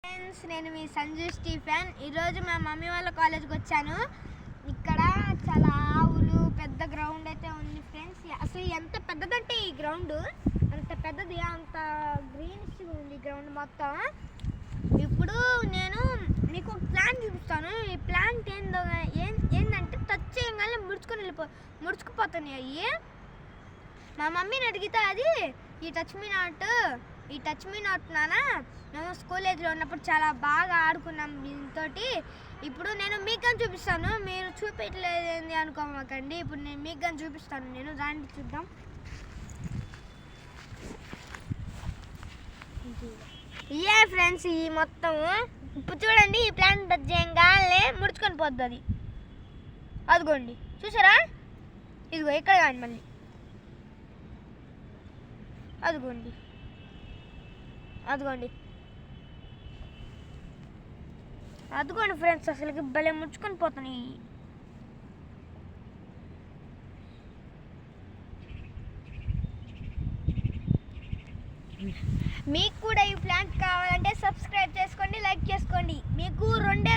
Friends, నేను మీ Sanju Stephen. ఈరోజు మా మమ్మీ వాళ్ళ కాలేజ్కి వచ్చాను. ఇక్కడ చాలా ఆవులు, పెద్ద గ్రౌండ్ అయితే ఉంది ఫ్రెండ్స్. అసలు ఎంత పెద్దదంటే ఈ గ్రౌండ్ అంత పెద్దది, అంత గ్రీనిష్ ఉంది గ్రౌండ్ మొత్తం. ఇప్పుడు నేను మీకు ఒక ప్లాంట్ చూపిస్తాను. ఈ ప్లాంట్ ఏంటంటే టచ్ చేయగానే ముడుచుకుపోతున్నాయి అవి. మా మమ్మీని అడిగితే అది ఈ టచ్ మీ నాట్ నాన్న, మేము స్కూల్ ఏజ్లో ఉన్నప్పుడు చాలా బాగా ఆడుకున్నాం దీంతో. ఇప్పుడు నేను మీకు కానీ చూపిస్తాను, మీరు చూపించలేదేంది అనుకోమాకండి. ఇప్పుడు నేను మీకు కానీ చూపిస్తాను. నేను దాన్ని చూద్దాం. ఇయే ఫ్రెండ్స్, ఈ మొత్తం ఇప్పుడు చూడండి. ఈ ప్లాంట్ టచ్ చేయగానే ముడుచుకొని పోతుంది. అదిగోండి, చూసారా? ఇదిగో ఇక్కడ కానీ మళ్ళీ అదిగోండి ఫ్రెండ్స్, అసలుకి భలే ముడుచుకొని పోతున్నాయి. మీకు కూడా ఈ ప్లాంట్ కావాలంటే సబ్స్క్రైబ్ చేసుకోండి, లైక్ చేసుకోండి. మీకు 2